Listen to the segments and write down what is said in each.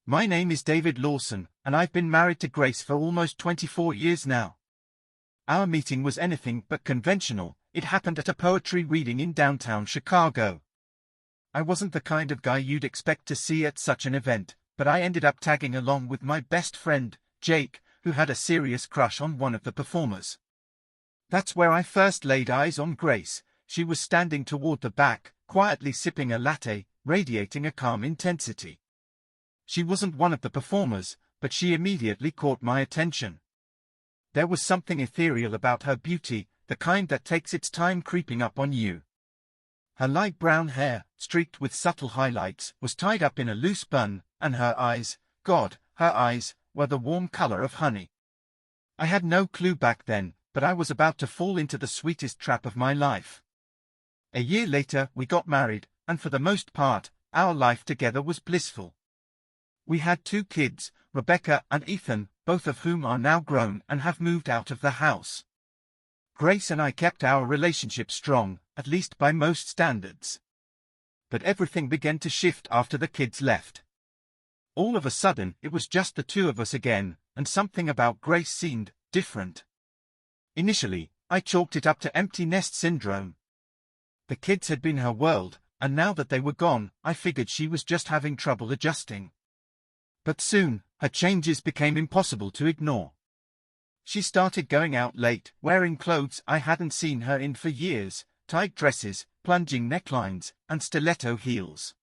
My name is David Lawson, and I've been married to Grace for almost 24 years now. Our meeting was anything but conventional. It happened at a poetry reading in downtown Chicago. I wasn't the kind of guy you'd expect to see at such an event, but I ended up tagging along with my best friend, Jake, who had a serious crush on one of the performers. That's where I first laid eyes on Grace. She was standing toward the back, quietly sipping a latte, radiating a calm intensity. She wasn't one of the performers, but she immediately caught my attention. There was something ethereal about her beauty, the kind that takes its time creeping up on you. Her light brown hair, streaked with subtle highlights, was tied up in a loose bun, and her eyes, God, her eyes, were the warm color of honey. I had no clue back then, but I was about to fall into the sweetest trap of my life. A year later, we got married, and for the most part, our life together was blissful. We had 2 kids, Rebecca and Ethan, both of whom are now grown and have moved out of the house. Grace and I kept our relationship strong, at least by most standards. But everything began to shift after the kids left. All of a sudden, it was just the 2 of us again, and something about Grace seemed different. Initially, I chalked it up to empty nest syndrome. The kids had been her world, and now that they were gone, I figured she was just having trouble adjusting. But soon, her changes became impossible to ignore. She started going out late, wearing clothes I hadn't seen her in for years, tight dresses, plunging necklines, and stiletto heels.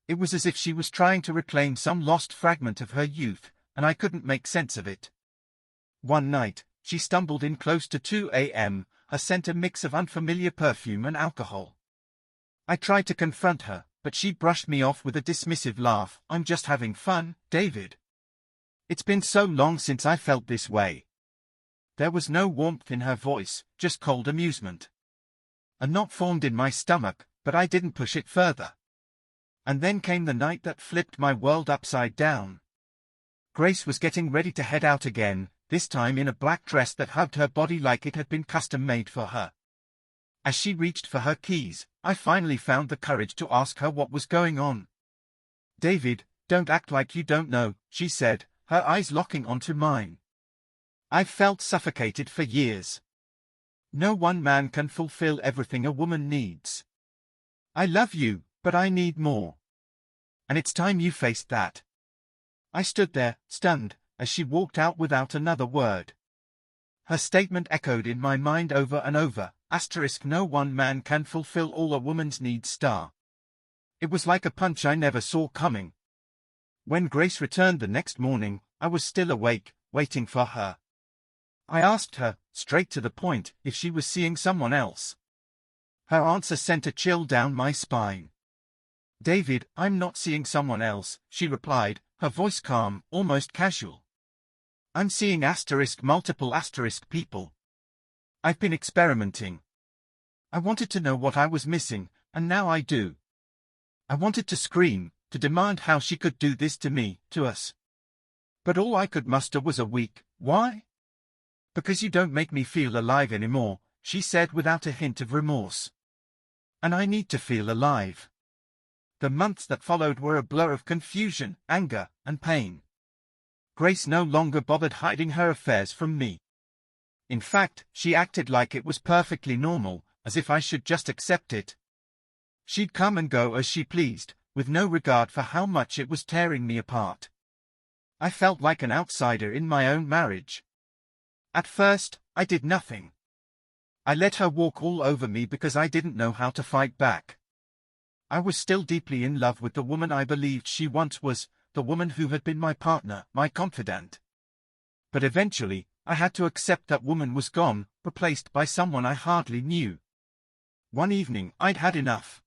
It was as if she was trying to reclaim some lost fragment of her youth, and I couldn't make sense of it. One night, she stumbled in close to 2 a.m., her scent a mix of unfamiliar perfume and alcohol. I tried to confront her, but she brushed me off with a dismissive laugh. "I'm just having fun, David. It's been so long since I felt this way." There was no warmth in her voice, just cold amusement. A knot formed in my stomach, but I didn't push it further. And then came the night that flipped my world upside down. Grace was getting ready to head out again, this time in a black dress that hugged her body like it had been custom-made for her. As she reached for her keys, I finally found the courage to ask her what was going on. "David, don't act like you don't know," she said, her eyes locking onto mine. "I've felt suffocated for years. No one man can fulfill everything a woman needs. I love you, but I need more. And it's time you faced that." I stood there, stunned, as she walked out without another word. Her statement echoed in my mind over and over, "No one man can fulfill all a woman's needs." It was like a punch I never saw coming. When Grace returned the next morning, I was still awake, waiting for her. I asked her, straight to the point, if she was seeing someone else. Her answer sent a chill down my spine. "David, I'm not seeing someone else," she replied, her voice calm, almost casual. "I'm seeing multiple people. I've been experimenting. I wanted to know what I was missing, and now I do." I wanted to scream, to demand how she could do this to me, to us. But all I could muster was a weak, "Why?" "Because you don't make me feel alive anymore," she said without a hint of remorse. "And I need to feel alive." The months that followed were a blur of confusion, anger, and pain. Grace no longer bothered hiding her affairs from me. In fact, she acted like it was perfectly normal, as if I should just accept it. She'd come and go as she pleased, with no regard for how much it was tearing me apart. I felt like an outsider in my own marriage. At first, I did nothing. I let her walk all over me because I didn't know how to fight back. I was still deeply in love with the woman I believed she once was, the woman who had been my partner, my confidant. But eventually, I had to accept that woman was gone, replaced by someone I hardly knew. One evening, I'd had enough.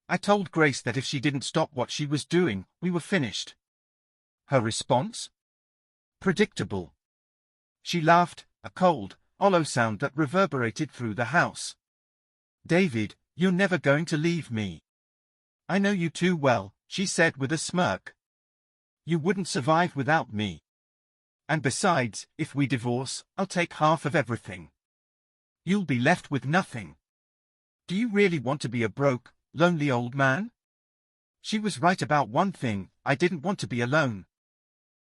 I told Grace that if she didn't stop what she was doing, we were finished. Her response? Predictable. She laughed, a cold, hollow sound that reverberated through the house. "David, you're never going to leave me." "I know you too well," she said with a smirk. "You wouldn't survive without me. And besides, if we divorce, I'll take half of everything. You'll be left with nothing. Do you really want to be a broke, lonely old man?" She was right about one thing: I didn't want to be alone.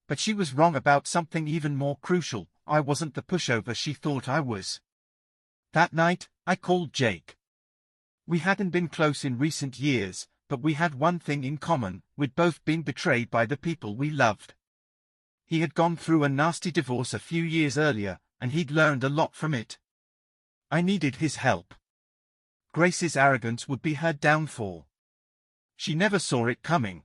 But she was wrong about something even more crucial: I wasn't the pushover she thought I was. That night, I called Jake. We hadn't been close in recent years, but we had one thing in common: we'd both been betrayed by the people we loved. He had gone through a nasty divorce a few years earlier, and he'd learned a lot from it. I needed his help. Grace's arrogance would be her downfall. She never saw it coming.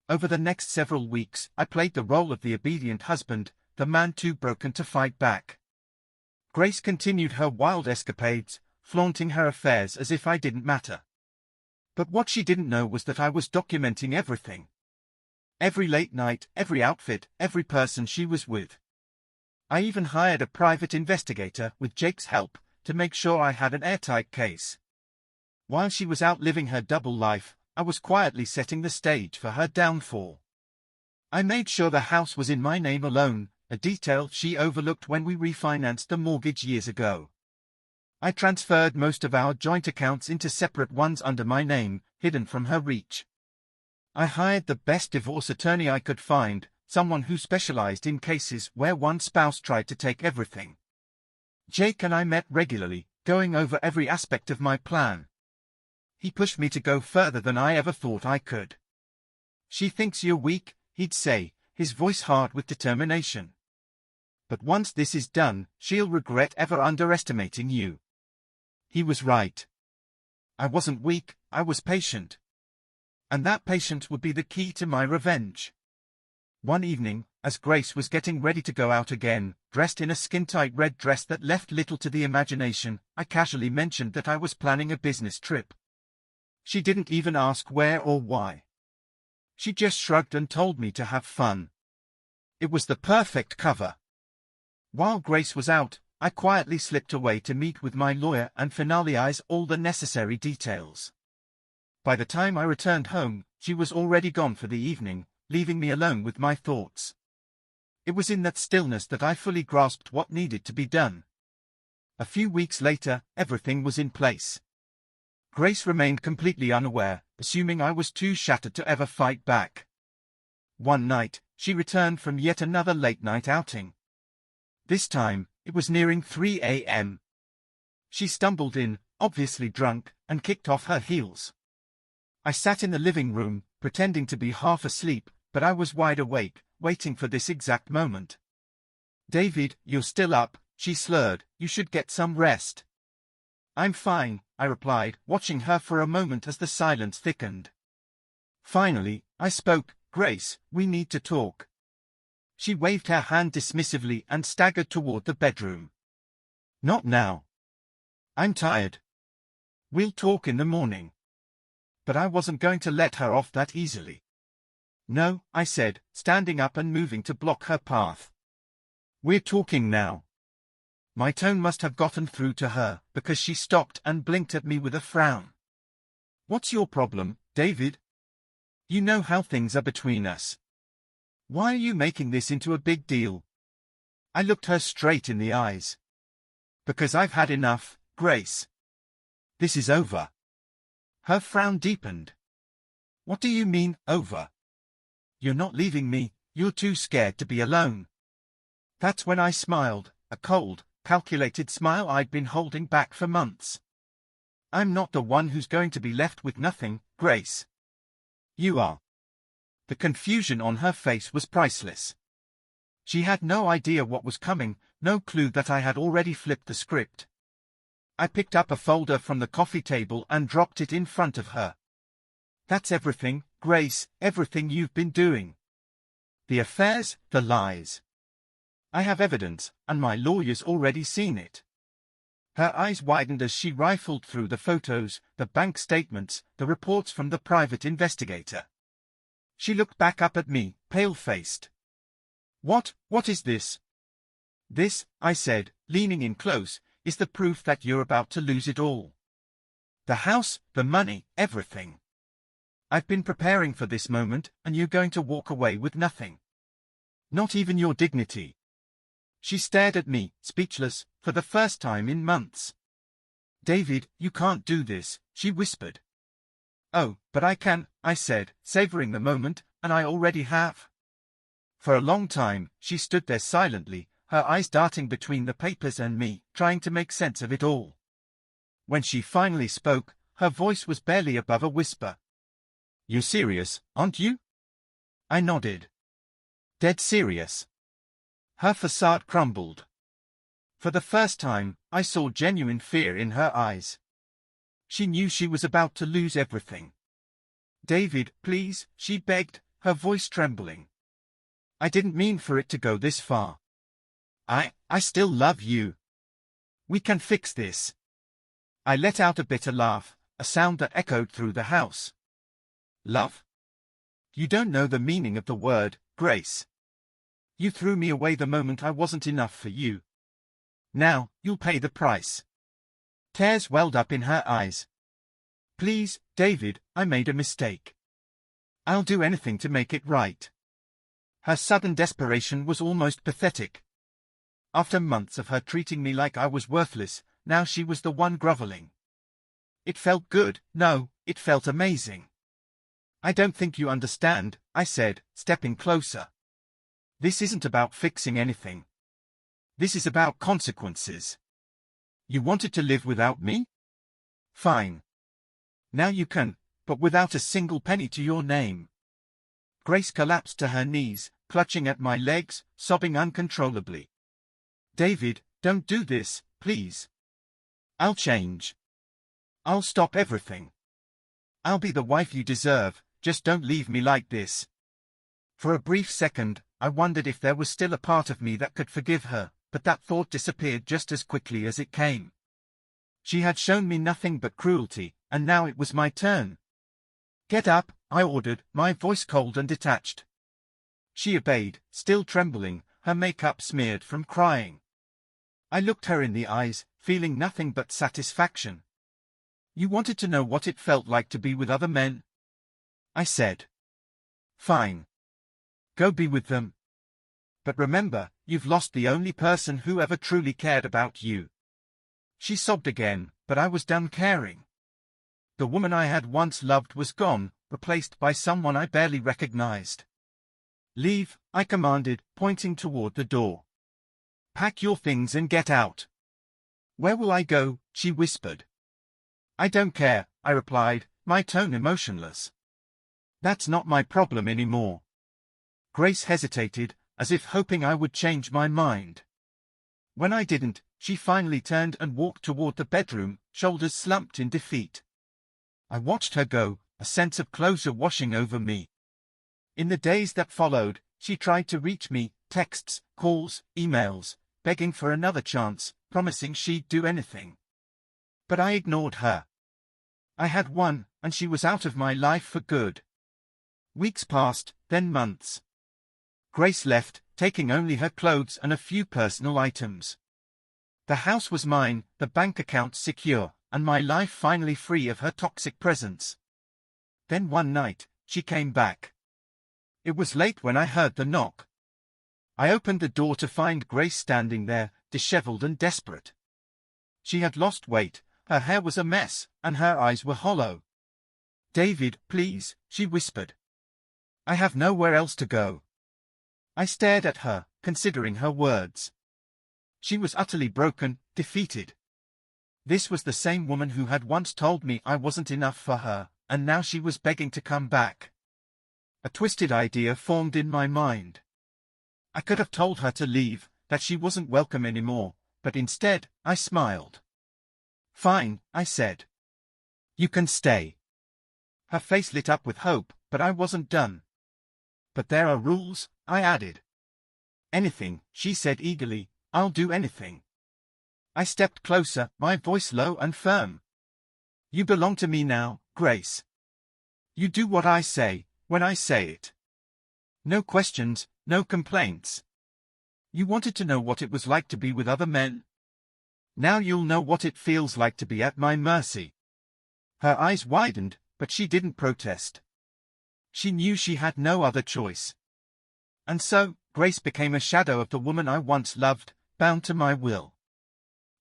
Over the next several weeks, I played the role of the obedient husband, the man too broken to fight back. Grace continued her wild escapades, flaunting her affairs as if I didn't matter. But what she didn't know was that I was documenting everything. Every late night, every outfit, every person she was with. I even hired a private investigator, with Jake's help, to make sure I had an airtight case. While she was out living her double life, I was quietly setting the stage for her downfall. I made sure the house was in my name alone, a detail she overlooked when we refinanced the mortgage years ago. I transferred most of our joint accounts into separate ones under my name, hidden from her reach. I hired the best divorce attorney I could find, someone who specialized in cases where one spouse tried to take everything. Jake and I met regularly, going over every aspect of my plan. He pushed me to go further than I ever thought I could. "She thinks you're weak," he'd say, his voice hard with determination. "But once this is done, she'll regret ever underestimating you." He was right. I wasn't weak, I was patient. And that patience would be the key to my revenge. One evening, as Grace was getting ready to go out again, dressed in a skin-tight red dress that left little to the imagination, I casually mentioned that I was planning a business trip. She didn't even ask where or why. She just shrugged and told me to have fun. It was the perfect cover. While Grace was out, I quietly slipped away to meet with my lawyer and finalize all the necessary details. By the time I returned home, she was already gone for the evening, leaving me alone with my thoughts. It was in that stillness that I fully grasped what needed to be done. A few weeks later, everything was in place. Grace remained completely unaware, assuming I was too shattered to ever fight back. One night, she returned from yet another late-night outing. This time, it was nearing 3 a.m. She stumbled in, obviously drunk, and kicked off her heels. I sat in the living room, pretending to be half asleep, but I was wide awake, waiting for this exact moment. "David, you're still up," she slurred. "You should get some rest." "I'm fine," I replied, watching her for a moment as the silence thickened. Finally, I spoke. "Grace, we need to talk." She waved her hand dismissively and staggered toward the bedroom. "Not now. I'm tired. We'll talk in the morning." But I wasn't going to let her off that easily. "No," I said, standing up and moving to block her path. "We're talking now." My tone must have gotten through to her, because she stopped and blinked at me with a frown. "What's your problem, David? You know how things are between us. Why are you making this into a big deal?" I looked her straight in the eyes. "Because I've had enough, Grace. This is over." Her frown deepened. "What do you mean, over? You're not leaving me, you're too scared to be alone." That's when I smiled, a cold, calculated smile I'd been holding back for months. "I'm not the one who's going to be left with nothing, Grace. You are." The confusion on her face was priceless. She had no idea what was coming, no clue that I had already flipped the script. I picked up a folder from the coffee table and dropped it in front of her. "That's everything, Grace, everything you've been doing. The affairs, the lies. I have evidence, and my lawyer's already seen it." Her eyes widened as she rifled through the photos, the bank statements, the reports from the private investigator. She looked back up at me, pale-faced. What is this?" "This," I said, leaning in close, "is the proof that you're about to lose it all. The house, the money, everything. I've been preparing for this moment, and you're going to walk away with nothing. Not even your dignity." She stared at me, speechless, for the first time in months. "David, you can't do this," she whispered. Oh, but I can, I said, savoring the moment, and I already have. For a long time, she stood there silently, her eyes darting between the papers and me, trying to make sense of it all. When she finally spoke, her voice was barely above a whisper. "You're serious, aren't you?" I nodded. "Dead serious." Her facade crumbled. For the first time, I saw genuine fear in her eyes. She knew she was about to lose everything. "David, please," she begged, her voice trembling. "I didn't mean for it to go this far. I still love you. We can fix this." I let out a bitter laugh, a sound that echoed through the house. "Love? You don't know the meaning of the word, Grace. You threw me away the moment I wasn't enough for you. Now, you'll pay the price." Tears welled up in her eyes. "Please, David, I made a mistake. I'll do anything to make it right." Her sudden desperation was almost pathetic. After months of her treating me like I was worthless, now she was the one groveling. It felt good, no, it felt amazing. "I don't think you understand," I said, stepping closer. "This isn't about fixing anything. This is about consequences. You wanted to live without me? Fine. Now you can, but without a single penny to your name." Grace collapsed to her knees, clutching at my legs, sobbing uncontrollably. "David, don't do this, please. I'll change. I'll stop everything. I'll be the wife you deserve, just don't leave me like this." For a brief second, I wondered if there was still a part of me that could forgive her, but that thought disappeared just as quickly as it came. She had shown me nothing but cruelty, and now it was my turn. "Get up," I ordered, my voice cold and detached. She obeyed, still trembling, her makeup smeared from crying. I looked her in the eyes, feeling nothing but satisfaction. "You wanted to know what it felt like to be with other men?" I said. "Fine. Go be with them. But remember, you've lost the only person who ever truly cared about you." She sobbed again, but I was done caring. The woman I had once loved was gone, replaced by someone I barely recognized. "Leave," I commanded, pointing toward the door. "Pack your things and get out." "Where will I go?" she whispered. "I don't care," I replied, my tone emotionless. "That's not my problem anymore." Grace hesitated, as if hoping I would change my mind. When I didn't, she finally turned and walked toward the bedroom, shoulders slumped in defeat. I watched her go, a sense of closure washing over me. In the days that followed, she tried to reach me, texts, calls, emails, begging for another chance, promising she'd do anything. But I ignored her. I had won, and she was out of my life for good. Weeks passed, then months. Grace left, taking only her clothes and a few personal items. The house was mine, the bank account secure, and my life finally free of her toxic presence. Then one night, she came back. It was late when I heard the knock. I opened the door to find Grace standing there, disheveled and desperate. She had lost weight, her hair was a mess, and her eyes were hollow. "David, please," she whispered. "I have nowhere else to go." I stared at her, considering her words. She was utterly broken, defeated. This was the same woman who had once told me I wasn't enough for her, and now she was begging to come back. A twisted idea formed in my mind. I could have told her to leave, that she wasn't welcome anymore, but instead, I smiled. "Fine," I said. "You can stay." Her face lit up with hope, but I wasn't done. "But there are rules," I added. "Anything," she said eagerly, "I'll do anything." I stepped closer, my voice low and firm. "You belong to me now, Grace. You do what I say, when I say it. No questions, no complaints. You wanted to know what it was like to be with other men? Now you'll know what it feels like to be at my mercy." Her eyes widened, but she didn't protest. She knew she had no other choice. And so, Grace became a shadow of the woman I once loved, bound to my will.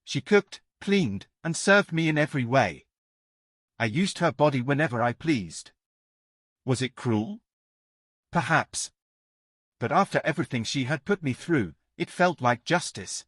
She cooked, cleaned, and served me in every way. I used her body whenever I pleased. Was it cruel? Perhaps. But after everything she had put me through, it felt like justice.